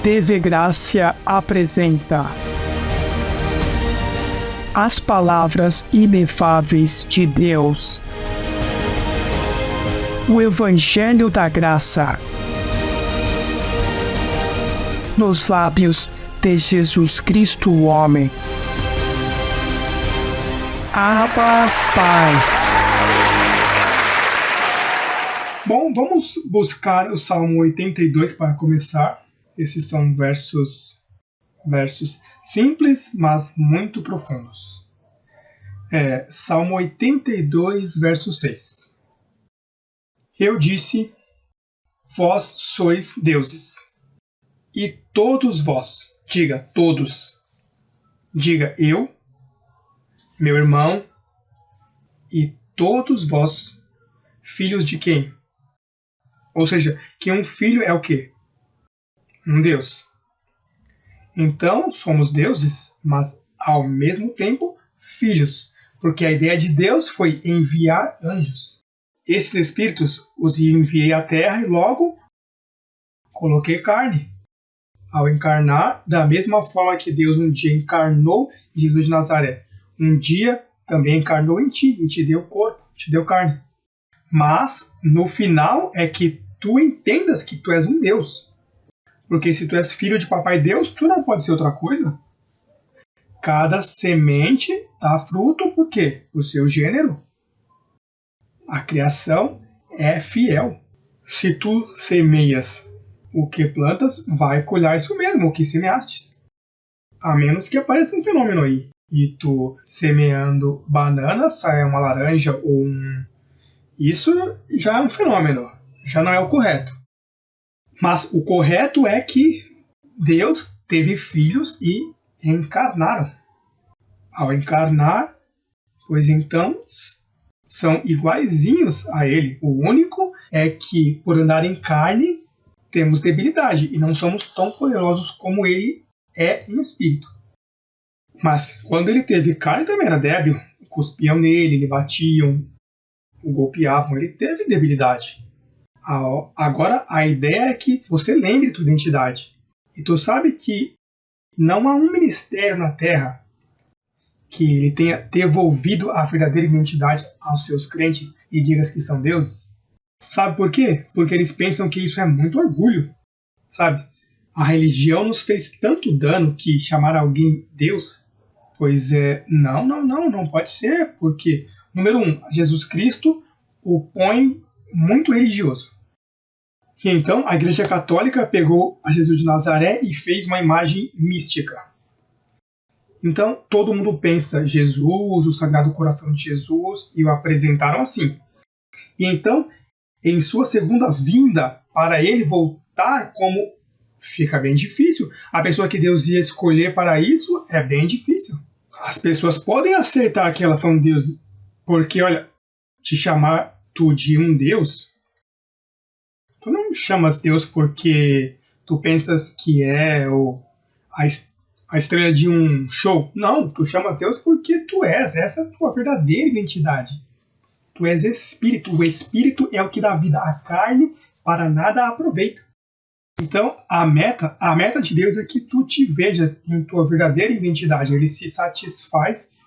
TV Grácia apresenta as palavras inefáveis de Deus. O Evangelho da Graça nos lábios de Jesus Cristo, o homem. Abba, Pai. Bom, vamos buscar o Salmo 82 para começar. Esses são versos simples, mas muito profundos. Salmo 82, verso 6. Eu disse, vós sois deuses, e todos vós, diga todos, diga eu, meu irmão, e todos vós, filhos de quem? Ou seja, que um filho é o quê? Um Deus. Então, somos deuses, mas ao mesmo tempo filhos, porque a ideia de Deus foi enviar anjos. Esses espíritos os enviei à terra e logo coloquei carne. Ao encarnar, da mesma forma que Deus um dia encarnou em Jesus de Nazaré, um dia também encarnou em ti e te deu corpo, te deu carne. Mas, no final, é que tu entendas que tu és um Deus. Porque se tu és filho de papai Deus, tu não pode ser outra coisa. Cada semente dá fruto por quê? Por seu gênero. A criação é fiel. Se tu semeias o que plantas, vai colher isso mesmo, o que semeastes. A menos que apareça um fenômeno aí. E tu semeando banana, sai uma laranja ou um... Isso já é um fenômeno. Já não é o correto. Mas o correto é que Deus teve filhos e encarnaram. Ao encarnar, pois então são iguaizinhos a Ele. O único é que, por andar em carne, temos debilidade e não somos tão poderosos como Ele é em espírito. Mas quando Ele teve carne também era débil. Cuspiam nele, lhe batiam, o golpeavam. Ele teve debilidade. Agora, a ideia é que você lembre tua identidade. E tu sabe que não há um ministério na Terra que ele tenha devolvido a verdadeira identidade aos seus crentes e diga que são deuses. Sabe por quê? Porque eles pensam que isso é muito orgulho. Sabe? A religião nos fez tanto dano que chamar alguém Deus, pois não pode ser, porque, número 1, Jesus Cristo o põe muito religioso. E então a Igreja Católica pegou a Jesus de Nazaré e fez uma imagem mística. Então todo mundo pensa Jesus, o Sagrado Coração de Jesus, e o apresentaram assim. E então, em sua segunda vinda, para ele voltar como... Fica bem difícil. A pessoa que Deus ia escolher para isso é bem difícil. As pessoas podem aceitar que elas são deuses, porque, olha, te chamar tu de um Deus... Tu não chamas Deus porque tu pensas que é a estrela de um show. Não, tu chamas Deus porque tu és. Essa é a tua verdadeira identidade. Tu és espírito. O espírito é o que dá vida. A carne para nada aproveita. Então, a meta de Deus é que tu te vejas em tua verdadeira identidade. Ele se satisfaz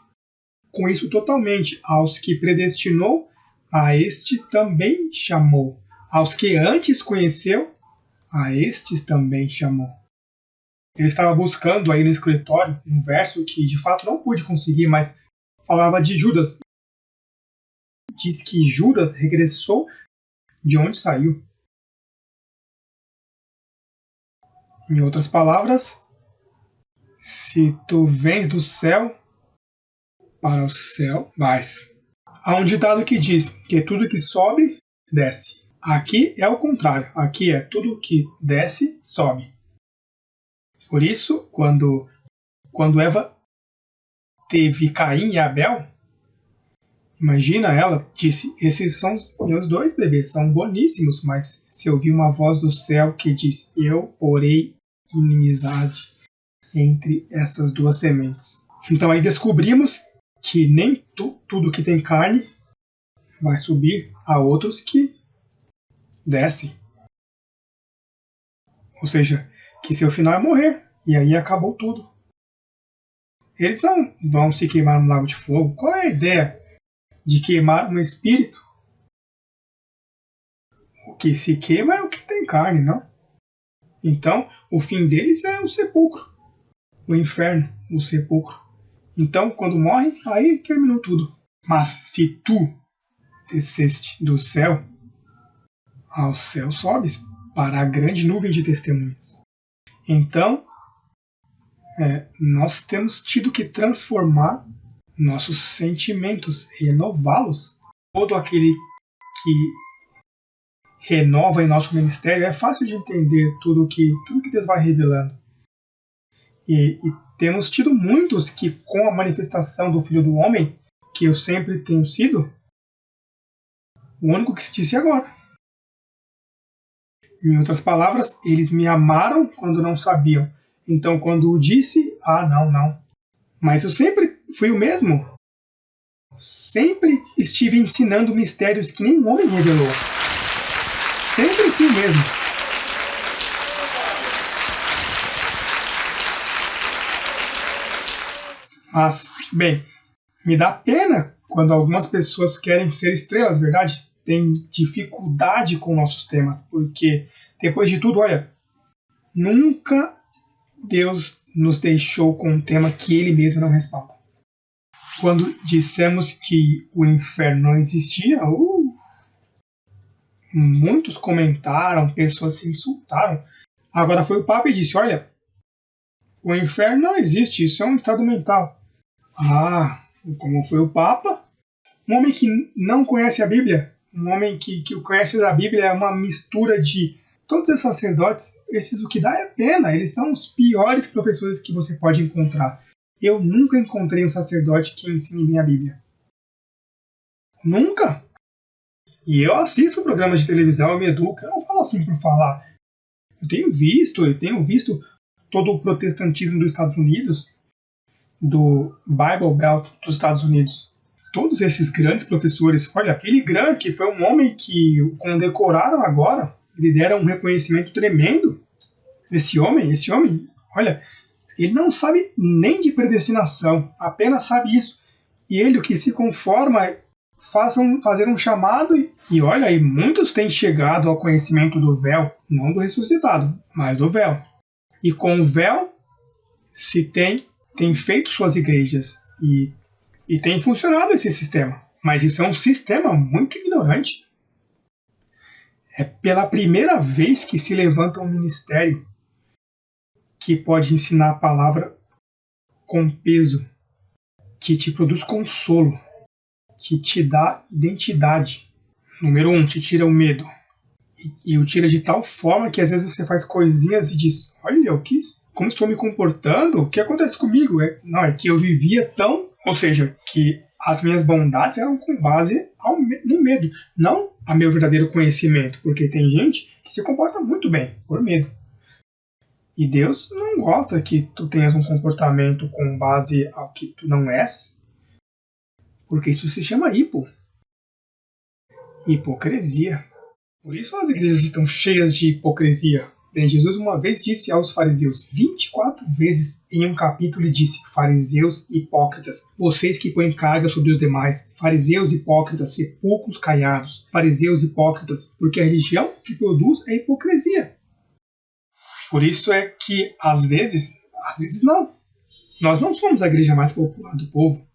com isso totalmente. Aos que predestinou, a este também chamou. Aos que antes conheceu, a estes também chamou. Eu estava buscando aí no escritório um verso que de fato não pude conseguir, mas falava de Judas. Diz que Judas regressou de onde saiu. Em outras palavras, se tu vens do céu, para o céu vais. Há um ditado que diz que tudo que sobe, desce. Aqui é o contrário. Aqui é tudo que desce, sobe. Por isso, quando Eva teve Caim e Abel, imagina, ela disse, esses são meus dois bebês, são boníssimos, mas se eu ouvir uma voz do céu que diz, eu porei inimizade entre essas duas sementes. Então aí descobrimos que nem tudo que tem carne vai subir, a outros que descem. Ou seja, que seu final é morrer. E aí acabou tudo. Eles não vão se queimar no lago de fogo. Qual é a ideia de queimar um espírito? O que se queima é o que tem carne, não? Então, o fim deles é o sepulcro, o inferno, o sepulcro. Então, quando morrem, aí terminou tudo. Mas se tu desceste do céu, ao céu sobes para a grande nuvem de testemunhas. Então, nós temos tido que transformar nossos sentimentos, renová-los. Todo aquele que renova em nosso ministério, é fácil de entender tudo que Deus vai revelando. E temos tido muitos que, com a manifestação do Filho do Homem, que eu sempre tenho sido, o único que se disse agora. Em outras palavras, eles me amaram quando não sabiam. Então, quando o disse, não. Mas eu sempre fui o mesmo. Sempre estive ensinando mistérios que nenhum homem revelou. Sempre fui o mesmo. Mas, bem, me dá pena quando algumas pessoas querem ser estrelas, verdade? Tem dificuldade com nossos temas, porque, depois de tudo, olha, nunca Deus nos deixou com um tema que Ele mesmo não responda. Quando dissemos que o inferno não existia, muitos comentaram, pessoas se insultaram. Agora foi o Papa e disse, olha, o inferno não existe, isso é um estado mental. Como foi o Papa? Um homem que não conhece a Bíblia, um homem que conhece da Bíblia é uma mistura de todos esses sacerdotes. Esses o que dá é pena, eles são os piores professores que você pode encontrar. Eu nunca encontrei um sacerdote que ensine bem a Bíblia. Nunca! E eu assisto programas de televisão, eu me educo, eu não falo assim por falar. Eu tenho visto todo o protestantismo dos Estados Unidos, do Bible Belt dos Estados Unidos. Todos esses grandes professores, olha, Billy Graham, que foi um homem que condecoraram agora, lhe deram um reconhecimento tremendo. Esse homem, olha, ele não sabe nem de predestinação, apenas sabe isso. E ele, o que se conforma é fazer um chamado e olha aí, muitos têm chegado ao conhecimento do véu, não do ressuscitado, mas do véu. E com o véu se tem feito suas igrejas e tem funcionado esse sistema. Mas isso é um sistema muito ignorante. É pela primeira vez que se levanta um ministério que pode ensinar a palavra com peso, que te produz consolo, que te dá identidade. Número 1, te tira o medo. E o tira de tal forma que às vezes você faz coisinhas e diz, olha, como estou me comportando? O que acontece comigo? É que eu vivia tão... Ou seja, que as minhas bondades eram com base no medo, não a meu verdadeiro conhecimento, porque tem gente que se comporta muito bem por medo. E Deus não gosta que tu tenhas um comportamento com base ao que tu não és, porque isso se chama hipocrisia. Por isso as igrejas estão cheias de hipocrisia. Bem, Jesus uma vez disse aos fariseus, 24 vezes em um capítulo ele disse, fariseus hipócritas, vocês que põem carga sobre os demais, fariseus hipócritas, sepulcros caiados, fariseus hipócritas, porque a religião que produz é hipocrisia. Por isso é que às vezes não. Nós não somos a igreja mais popular do povo.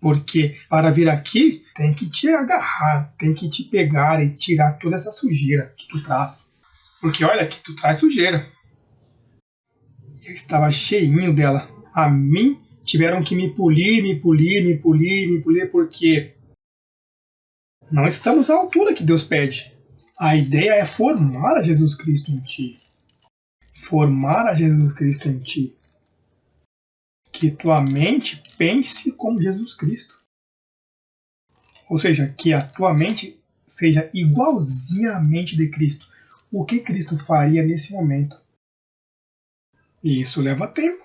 Porque para vir aqui tem que te agarrar, tem que te pegar e tirar toda essa sujeira que tu traz. Porque olha que tu traz sujeira. Eu estava cheinho dela. A mim tiveram que me polir, porque não estamos à altura que Deus pede. A ideia é formar a Jesus Cristo em ti. Formar a Jesus Cristo em ti. Que tua mente pense como Jesus Cristo. Ou seja, que a tua mente seja igualzinha à mente de Cristo. O que Cristo faria nesse momento? E isso leva tempo.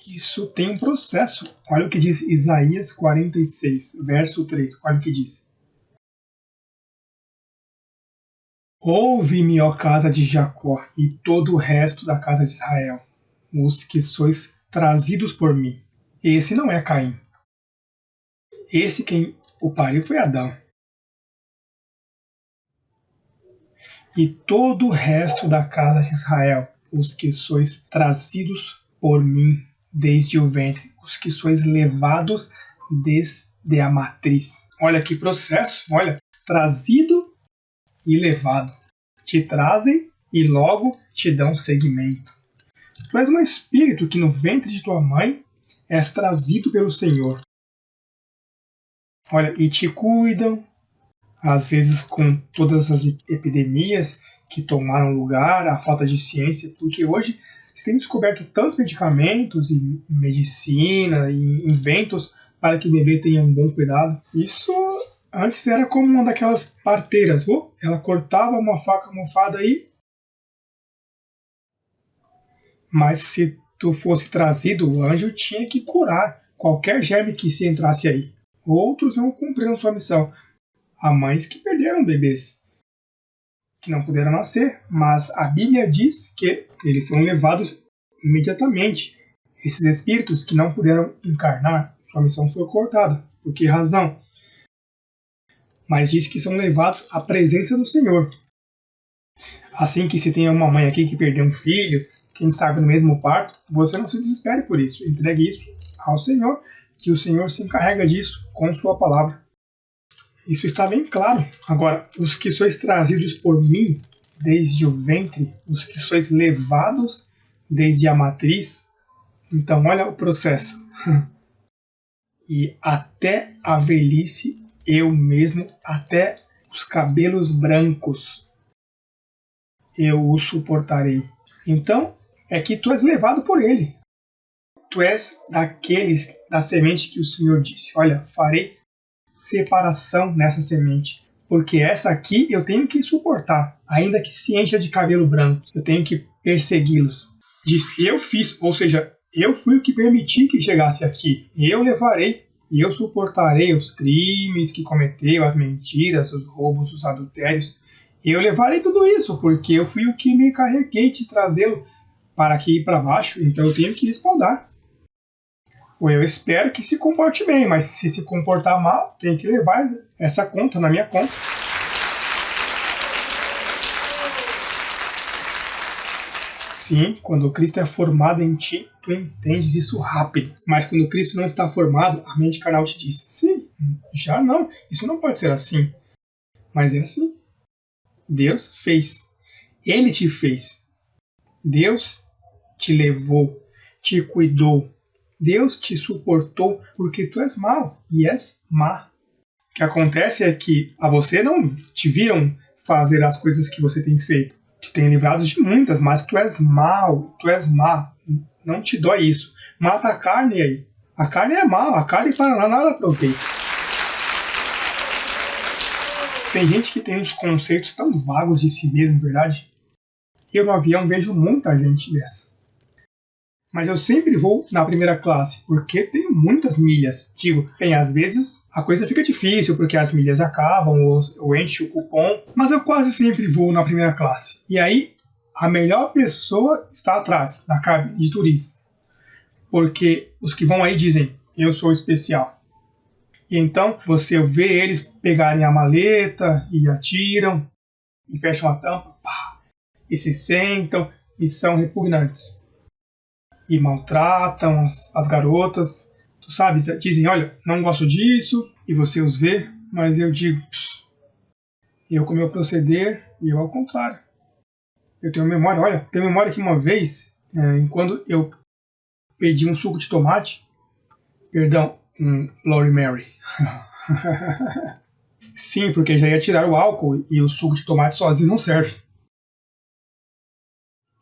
Isso tem um processo. Olha o que diz Isaías 46, verso 3. Olha o que diz. Ouve-me, ó casa de Jacó, e todo o resto da casa de Israel, os que sois trazidos por mim. Esse não é Caim. Esse quem o pariu foi Adão. E todo o resto da casa de Israel, os que sois trazidos por mim desde o ventre, os que sois levados desde a matriz. Olha que processo, olha, trazido e levado. Te trazem e logo te dão seguimento. Tu és um espírito que no ventre de tua mãe és trazido pelo Senhor. Olha, e te cuidam, às vezes com todas as epidemias que tomaram lugar, a falta de ciência, porque hoje tem descoberto tantos medicamentos e medicina e inventos para que o bebê tenha um bom cuidado. Isso antes era como uma daquelas parteiras. Ela cortava uma faca mofada aí, mas se tu fosse trazido, o anjo tinha que curar qualquer germe que se entrasse aí. Outros não cumpriram sua missão. Há mães que perderam bebês, que não puderam nascer, mas a Bíblia diz que eles são levados imediatamente. Esses espíritos que não puderam encarnar, sua missão foi cortada. Por que razão? Mas diz que são levados à presença do Senhor. Assim que se tem uma mãe aqui que perdeu um filho, quem sabe no mesmo parto, você não se desespere por isso. Entregue isso ao Senhor, que o Senhor se encarrega disso com sua palavra. Isso está bem claro. Agora, os que sois trazidos por mim desde o ventre, os que sois levados desde a matriz, então olha o processo. E até a velhice, eu mesmo, até os cabelos brancos, eu o suportarei. Então, é que tu és levado por ele. Tu és daqueles da semente que o Senhor disse: olha, farei separação nessa semente, porque essa aqui eu tenho que suportar, ainda que se encha de cabelo branco, eu tenho que persegui-los. Diz, eu fiz, ou seja, eu fui o que permiti que chegasse aqui, eu levarei e eu suportarei os crimes que cometeu, as mentiras, os roubos, os adultérios, eu levarei tudo isso, porque eu fui o que me encarreguei de trazê-lo para aqui e para baixo, então eu tenho que respaldar. Ou eu espero que se comporte bem, mas se comportar mal, tem que levar essa conta na minha conta. Sim, quando Cristo é formado em ti, tu entendes isso rápido. Mas quando Cristo não está formado, a mente carnal te diz: sim, já não, isso não pode ser assim. Mas é assim. Deus fez. Ele te fez. Deus te levou, te cuidou. Deus te suportou porque tu és mau e és má. O que acontece é que a você não te viram fazer as coisas que você tem feito. Te tem livrado de muitas, mas tu és mau, tu és má. Não te dói isso. Mata a carne aí. A carne é má, a carne para nada aproveita. Tem gente que tem uns conceitos tão vagos de si mesmo, verdade? Eu no avião vejo muita gente dessa. Mas eu sempre vou na primeira classe, porque tenho muitas milhas. Digo, bem, às vezes a coisa fica difícil, porque as milhas acabam, ou enche o cupom, mas eu quase sempre vou na primeira classe. E aí, a melhor pessoa está atrás, na cabine de turismo. Porque os que vão aí dizem, eu sou especial. E então, você vê eles pegarem a maleta, e atiram, e fecham a tampa, pá, e se sentam, e são repugnantes. E maltratam as garotas, tu sabes, dizem, olha, não gosto disso, e você os vê, mas eu digo, eu com o meu proceder, e eu ao contrário. Eu tenho memória, olha, tenho memória que uma vez, quando eu pedi um suco de tomate, perdão, um Bloody Mary. Sim, porque já ia tirar o álcool, e o suco de tomate sozinho não serve.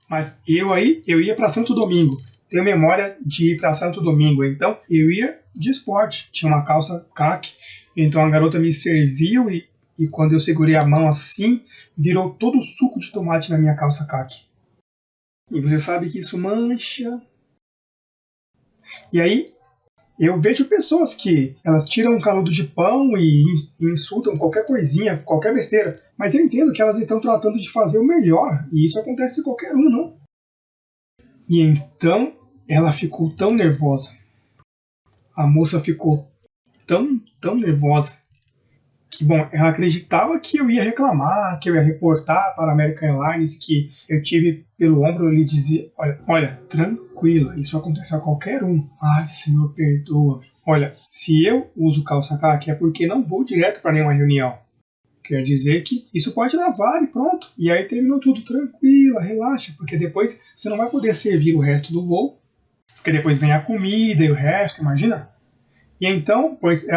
Mas eu ia para Santo Domingo. Tenho memória de ir para Santo Domingo, então eu ia de esporte. Tinha uma calça caque, então a garota me serviu e quando eu segurei a mão assim, virou todo o suco de tomate na minha calça caque. E você sabe que isso mancha. E aí Eu vejo pessoas que elas tiram um canudo de pão e insultam qualquer coisinha, qualquer besteira. Mas eu entendo que elas estão tratando de fazer o melhor. E isso acontece com qualquer um, não? E então ela ficou tão nervosa. A moça ficou tão nervosa que, bom, ela acreditava que eu ia reclamar, que eu ia reportar para a American Airlines, que eu tive pelo ombro e lhe dizia, olha, tranquila, isso acontece a qualquer um. Ai, Senhor, perdoa-me. Olha, se eu uso calça caqui é porque não vou direto para nenhuma reunião. Quer dizer que isso pode lavar e pronto. E aí terminou tudo, tranquila, relaxa, porque depois você não vai poder servir o resto do voo, porque depois vem a comida e o resto, imagina? E então, pois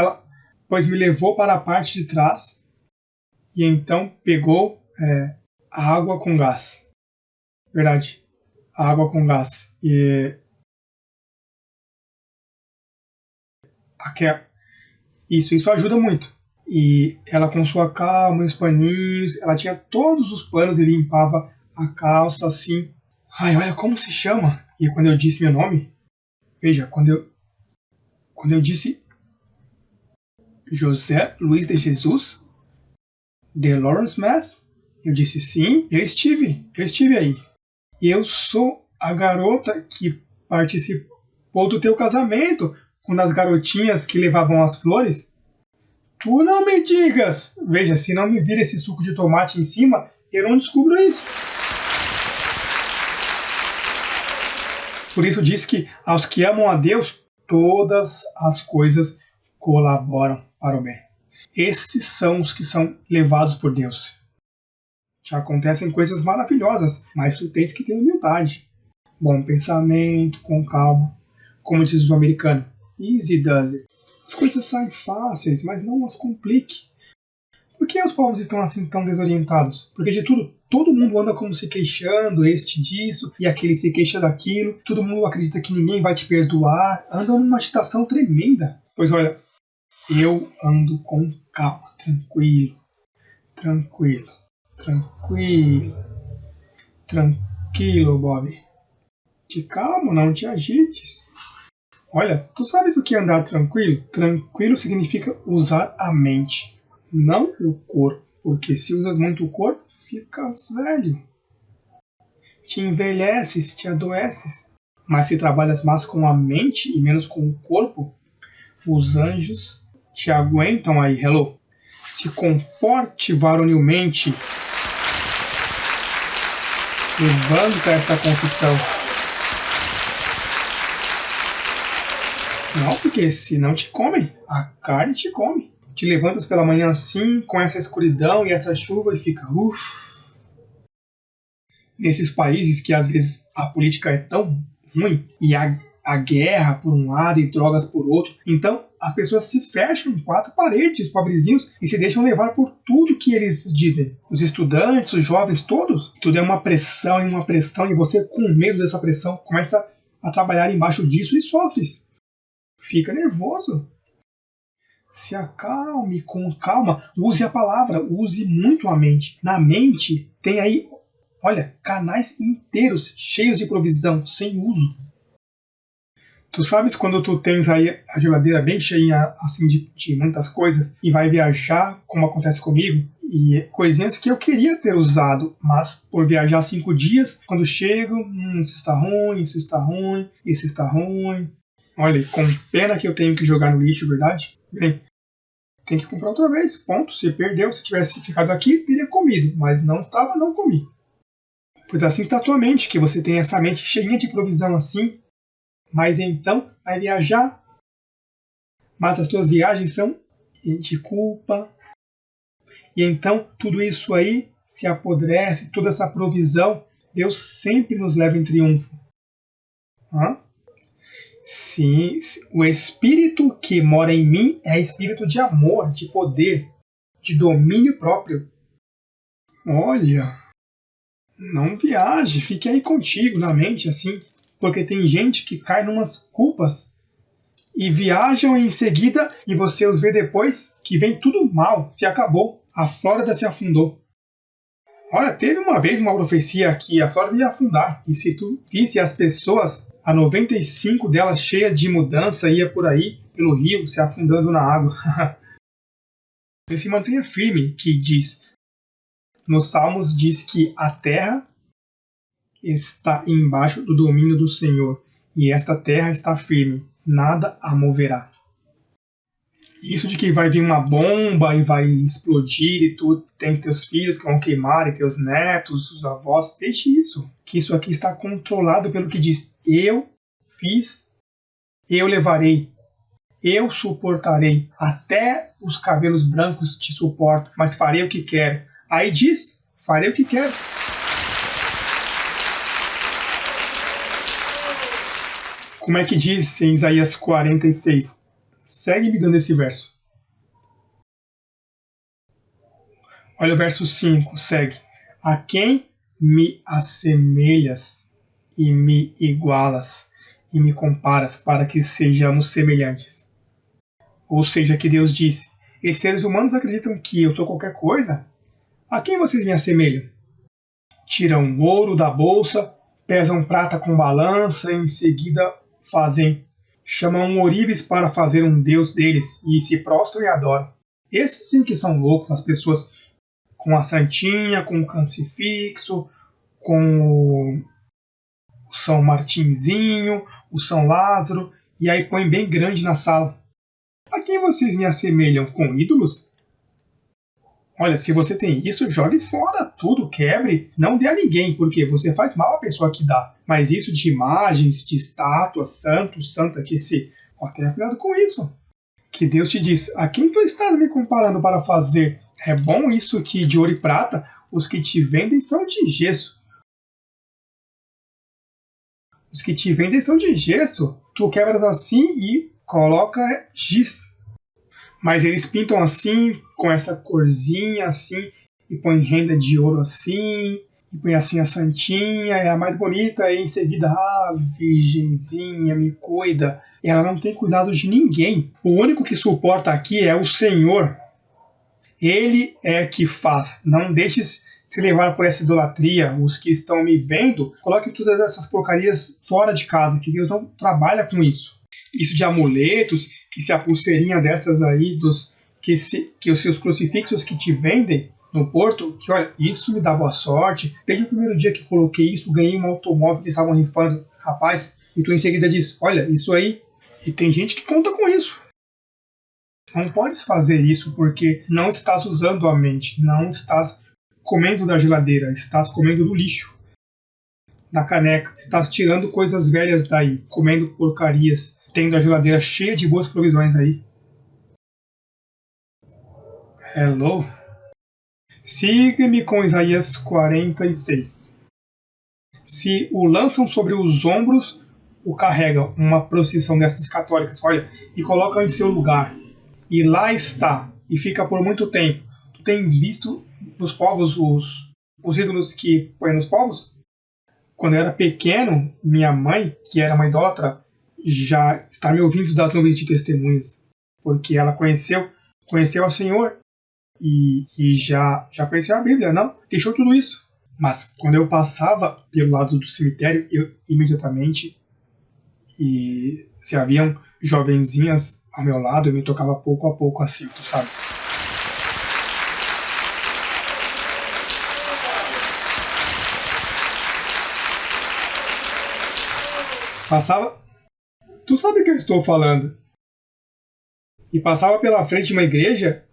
me levou para a parte de trás e então pegou a água com gás. Verdade, a água com gás. E isso ajuda muito. E ela com sua calma, os paninhos, ela tinha todos os panos e limpava a calça assim. Ai, olha como se chama. E quando eu disse meu nome, veja, quando eu disse José Luiz de Jesus de Lawrence, Mass, eu disse sim, eu estive aí. E eu sou a garota que participou do teu casamento com as garotinhas que levavam as flores. Tu não me digas! Veja, se não me vira esse suco de tomate em cima, eu não descubro isso. Por isso diz que aos que amam a Deus, todas as coisas colaboram para o bem. Esses são os que são levados por Deus. Já acontecem coisas maravilhosas, mas tu tens que ter humildade. Bom pensamento, com calma. Como diz o americano, easy does it. As coisas saem fáceis, mas não as complique. Por que os povos estão assim tão desorientados? Porque de tudo, todo mundo anda como se queixando, este disso, e aquele se queixa daquilo, todo mundo acredita que ninguém vai te perdoar, andam numa agitação tremenda. Pois olha, eu ando com calma, tranquilo, Bob. Te calma, não te agites. Olha, tu sabes o que é andar tranquilo? Tranquilo significa usar a mente, não o corpo. Porque se usas muito o corpo, ficas velho. Te envelheces, te adoeces. Mas se trabalhas mais com a mente e menos com o corpo, os anjos te aguentam aí, hello. Se comporte varonilmente. Levanta essa confissão. Não, porque senão te comem. A carne te come. Te levantas pela manhã assim, com essa escuridão e essa chuva e fica uff. Nesses países que às vezes a política é tão ruim e a guerra por um lado e drogas por outro, então as pessoas se fecham em quatro paredes, pobrezinhos, e se deixam levar por tudo que eles dizem. Os estudantes, os jovens, todos. Tudo é uma pressão e você com medo dessa pressão começa a trabalhar embaixo disso e sofres. Fica nervoso. Se acalme com calma. Use a palavra, use muito a mente. Na mente tem aí, olha, canais inteiros cheios de provisão, sem uso. Tu sabes quando tu tens aí a geladeira bem cheinha assim de muitas coisas e vai viajar, como acontece comigo, e coisinhas que eu queria ter usado, mas por viajar 5 dias, quando chego, isso está ruim, isso está ruim, isso está ruim. Olha, com pena que eu tenho que jogar no lixo, verdade? Bem, tem que comprar outra vez, ponto. Se perdeu, se tivesse ficado aqui, teria comido, mas não estava, não comi. Pois assim está a tua mente, que você tem essa mente cheinha de provisão assim, mas então vai viajar, mas as tuas viagens são de culpa, e então tudo isso aí se apodrece, toda essa provisão, Deus sempre nos leva em triunfo. Sim, o espírito que mora em mim é espírito de amor, de poder, de domínio próprio. Olha, não viaje, fique aí contigo na mente assim, porque tem gente que cai numas culpas e viajam em seguida e você os vê depois que vem tudo mal, se acabou, a Flórida se afundou. Olha, teve uma vez uma profecia que a Flórida ia afundar, e se tu visse as pessoas A 95 dela, cheia de mudança, ia por aí pelo rio, se afundando na água. Você se mantenha firme, que diz. Nos Salmos diz que a terra está embaixo do domínio do Senhor, e esta terra está firme, nada a moverá. Isso de que vai vir uma bomba e vai explodir e tu tens teus filhos que vão queimar e teus netos, os avós, deixe isso. Que isso aqui está controlado pelo que diz. Eu fiz, eu levarei, eu suportarei. Até os cabelos brancos te suporto, mas farei o que quero. Aí diz, farei o que quero. Como é que diz em Isaías 46? Segue me dando esse verso. Olha o verso 5, segue. A quem me assemelhas e me igualas e me comparas para que sejamos semelhantes? Ou seja, que Deus disse, esses seres humanos acreditam que eu sou qualquer coisa? A quem vocês me assemelham? Tiram ouro da bolsa, pesam prata com balança e em seguida chamam ourives para fazer um deus deles e se prostram e adoram. Esses sim que são loucos, as pessoas com a santinha, com o crucifixo, com o São Martinzinho, o São Lázaro, e aí põe bem grande na sala. A quem vocês me assemelham? Com ídolos? Olha, se você tem isso, jogue fora tudo, quebre, não dê a ninguém, porque você faz mal à pessoa que dá. Mas isso de imagens, de estátuas, santo, santa, que se... tenha cuidado com isso. Que Deus te diz, a quem tu estás me comparando para fazer? É bom isso que de ouro e prata, os que te vendem são de gesso. Os que te vendem são de gesso. Tu quebras assim e coloca giz. Mas eles pintam assim, com essa corzinha assim, e põem renda de ouro assim, e põe assim a santinha, é a mais bonita, e em seguida, virgenzinha, me cuida. Ela não tem cuidado de ninguém. O único que suporta aqui é o Senhor. Ele é que faz. Não deixes se levar por essa idolatria. Os que estão me vendo, coloquem todas essas porcarias fora de casa, que Deus não trabalha com isso. Isso de amuletos, que se a pulseirinha dessas aí, que os seus crucifixos que te vendem no Porto, que olha, isso me dá boa sorte. Desde o primeiro dia que coloquei isso, ganhei um automóvel que estavam rifando. Rapaz, e tu em seguida diz, olha, isso aí. E tem gente que conta com isso. Não podes fazer isso porque não estás usando a mente, não estás comendo da geladeira, estás comendo do lixo, da caneca, estás tirando coisas velhas daí, comendo porcarias, tendo a geladeira cheia de boas provisões aí. Hello? Siga-me com Isaías 46. Se o lançam sobre os ombros, o carregam, uma procissão dessas católicas, olha, e colocam em seu lugar. E lá está, e fica por muito tempo. Tu tem visto nos povos os ídolos que põem nos povos? Quando eu era pequeno, minha mãe, que era uma idólatra, já está me ouvindo das nuvens de testemunhas, porque ela conheceu ao Senhor e já conheceu a Bíblia, não? Deixou tudo isso. Mas quando eu passava pelo lado do cemitério, eu imediatamente, e se haviam jovenzinhas ao meu lado, eu me tocava pouco a pouco assim, tu sabes. Passava... Tu sabe o que eu estou falando. E passava pela frente de uma igreja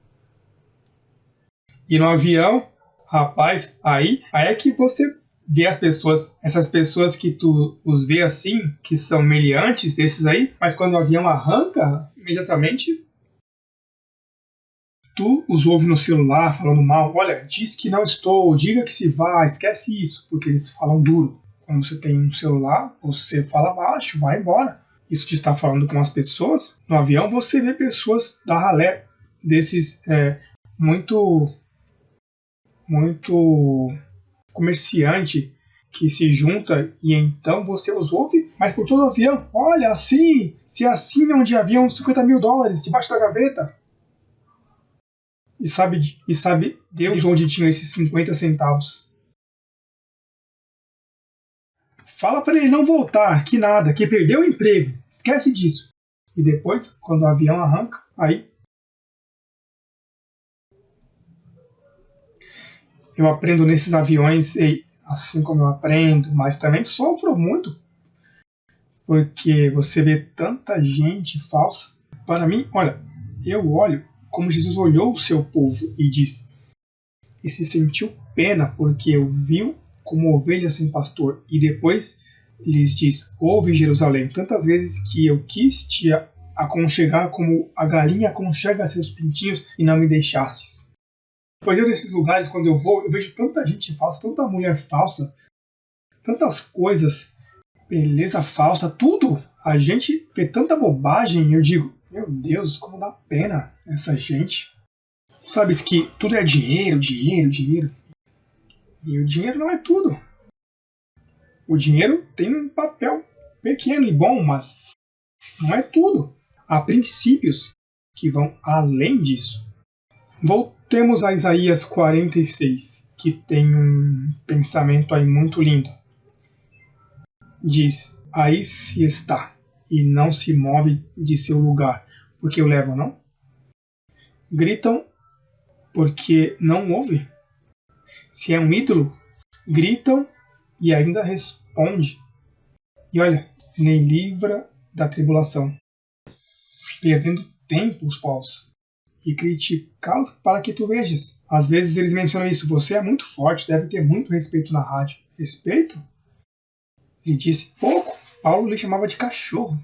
e no avião, rapaz, aí é que você vê as pessoas, essas pessoas que tu os vê assim, que são meliantes desses aí, mas quando o avião arranca, imediatamente tu os ouve no celular falando mal. Olha, diz que não estou, diga que se vá, esquece isso, porque eles falam duro. Quando você tem um celular, você fala baixo, vai embora. Isso de estar falando com as pessoas, no avião você vê pessoas da ralé, desses muito comerciante que se junta e então você os ouve, mas por todo o avião, olha, assim, se assim é onde haviam $50 mil debaixo da gaveta. E sabe Deus onde tinham esses 50 centavos. Fala para ele não voltar, que nada, que perdeu o emprego. Esquece disso. E depois, quando o avião arranca, aí eu aprendo nesses aviões, assim como eu aprendo, mas também sofro muito, porque você vê tanta gente falsa. Para mim, olha, eu olho como Jesus olhou o seu povo e disse, e se sentiu pena porque eu viu como ovelha sem pastor, e depois lhes diz, ouve Jerusalém, tantas vezes que eu quis te aconchegar como a galinha aconchega seus pintinhos e não me deixastes. Pois eu nesses lugares, quando eu vou, eu vejo tanta gente falsa, tanta mulher falsa, tantas coisas, beleza falsa, tudo. A gente vê tanta bobagem, eu digo, meu Deus, como dá pena essa gente. Sabes que tudo é dinheiro, dinheiro, dinheiro. E o dinheiro não é tudo. O dinheiro tem um papel pequeno e bom, mas não é tudo. Há princípios que vão além disso. Voltemos a Isaías 46, que tem um pensamento aí muito lindo. Diz, aí se está, e não se move de seu lugar, porque o levam, não? Gritam, porque não ouve. Se é um ídolo, gritam e ainda responde. E olha, nem livra da tribulação, perdendo tempo os povos, e criticá-los para que tu vejas. Às vezes eles mencionam isso, você é muito forte, deve ter muito respeito na rádio. Respeito? Ele disse pouco. Paulo lhe chamava de cachorro.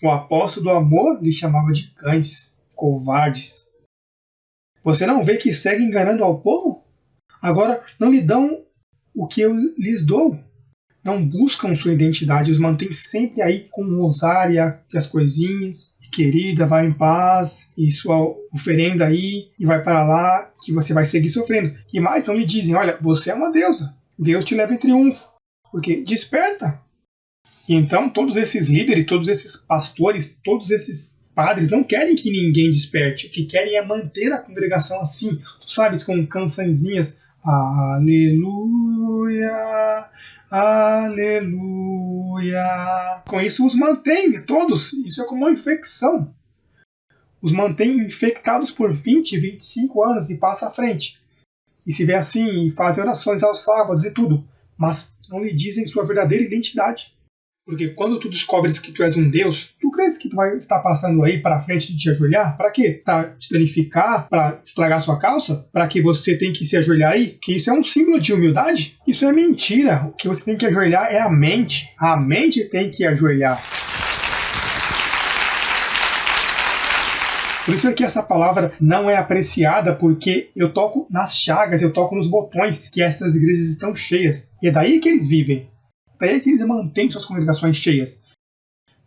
O apóstolo do amor lhe chamava de cães, covardes. Você não vê que segue enganando ao povo? Agora não lhe dão o que eu lhes dou. Não buscam sua identidade, os mantêm sempre aí com o rosário e as coisinhas. Querida, vai em paz, e sua oferenda aí, e vai para lá, que você vai seguir sofrendo. E mais, não lhe dizem, olha, você é uma deusa, Deus te leva em triunfo. Porque desperta. E então todos esses líderes, todos esses pastores, todos esses padres não querem que ninguém desperte. O que querem é manter a congregação assim, tu sabes, com cançõezinhas. Aleluia, aleluia. Com isso os mantém todos. Isso é como uma infecção. Os mantém infectados por 20, 25 anos e passa à frente. E se vê assim e fazem orações aos sábados e tudo. Mas não lhe dizem sua verdadeira identidade. Porque quando tu descobres que tu és um Deus, tu crees que tu vai estar passando aí para frente de te ajoelhar? Para quê? Para te danificar? Para estragar sua calça? Para que você tem que se ajoelhar aí? Que isso é um símbolo de humildade? Isso é mentira. O que você tem que ajoelhar é a mente. A mente tem que ajoelhar. Por isso é que essa palavra não é apreciada, porque eu toco nas chagas, eu toco nos botões que essas igrejas estão cheias. E é daí que eles vivem. Daí que eles mantêm suas congregações cheias.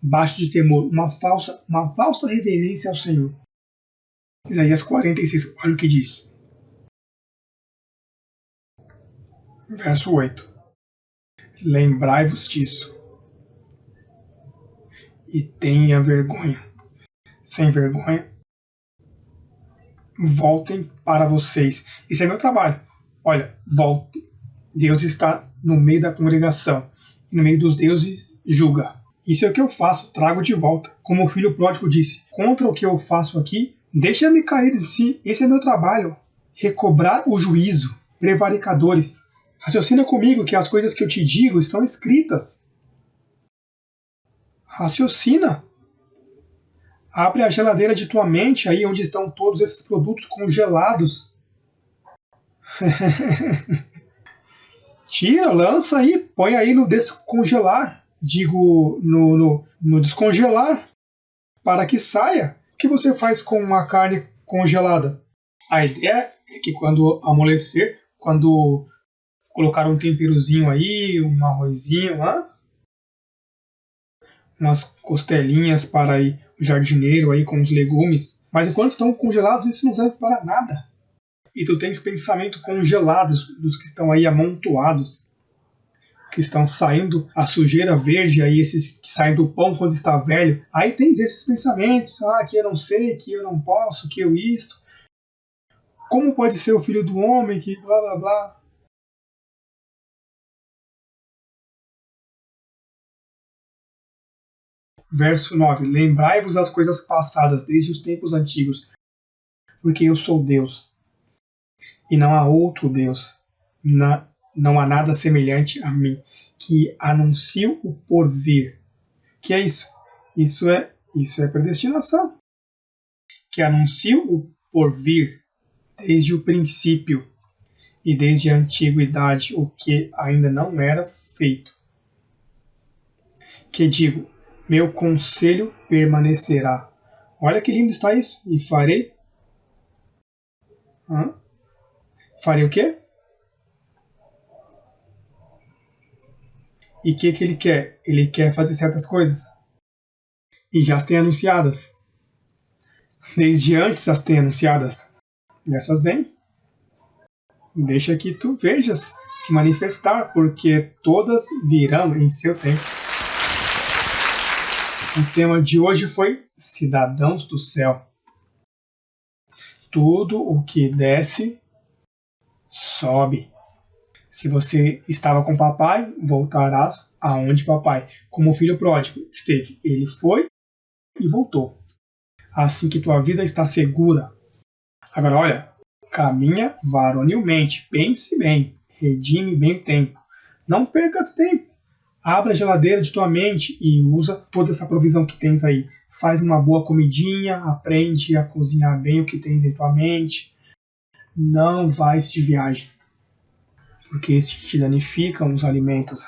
Baixo de temor, uma falsa reverência ao Senhor. Isaías 46, olha o que diz. Verso 8. Lembrai-vos disso. E tenha vergonha. Sem vergonha. Voltem para vocês. Esse é meu trabalho. Olha, voltem. Deus está no meio da congregação. No meio dos deuses, julga. Isso é o que eu faço, trago de volta. Como o filho pródigo disse, contra o que eu faço aqui, deixa-me cair em si, esse é meu trabalho. Recobrar o juízo, prevaricadores. Raciocina comigo que as coisas que eu te digo estão escritas. Raciocina. Abre a geladeira de tua mente, aí onde estão todos esses produtos congelados. Tira, lança aí, põe aí no descongelar. Digo, no descongelar, para que saia. O que você faz com uma carne congelada? A ideia é que quando amolecer, quando colocar um temperozinho aí, um arrozinho, umas costelinhas para aí, o jardineiro aí com os legumes. Mas enquanto estão congelados, isso não serve para nada. E tu tens pensamento congelados dos que estão aí amontoados, que estão saindo a sujeira verde, aí esses que saem do pão quando está velho. Aí tens esses pensamentos, que eu não sei, que eu não posso, que eu isto. Como pode ser o filho do homem, que blá blá blá. Verso 9. Lembrai-vos das coisas passadas desde os tempos antigos, porque eu sou Deus, e não há outro Deus. Não há nada semelhante a mim, que anuncio o porvir. Que é isso? Isso é predestinação. Que anuncio o porvir desde o princípio e desde a antiguidade, o que ainda não era feito. Que digo, meu conselho permanecerá. Olha que lindo está isso. E farei. Farei o quê? E o que ele quer? Ele quer fazer certas coisas. E já as tem anunciadas. Desde antes as tem anunciadas. E essas vêm. Deixa que tu vejas se manifestar, porque todas virão em seu tempo. O tema de hoje foi Cidadãos do Céu. Tudo o que desce, sobe. Se você estava com papai, voltarás aonde papai. Como o filho pródigo esteve, ele foi e voltou. Assim que tua vida está segura. Agora olha, caminha varonilmente, pense bem, redime bem o tempo. Não percas tempo. Abra a geladeira de tua mente e usa toda essa provisão que tens aí. Faz uma boa comidinha, aprende a cozinhar bem o que tens em tua mente. Não vais de viagem, porque estes te danificam os alimentos.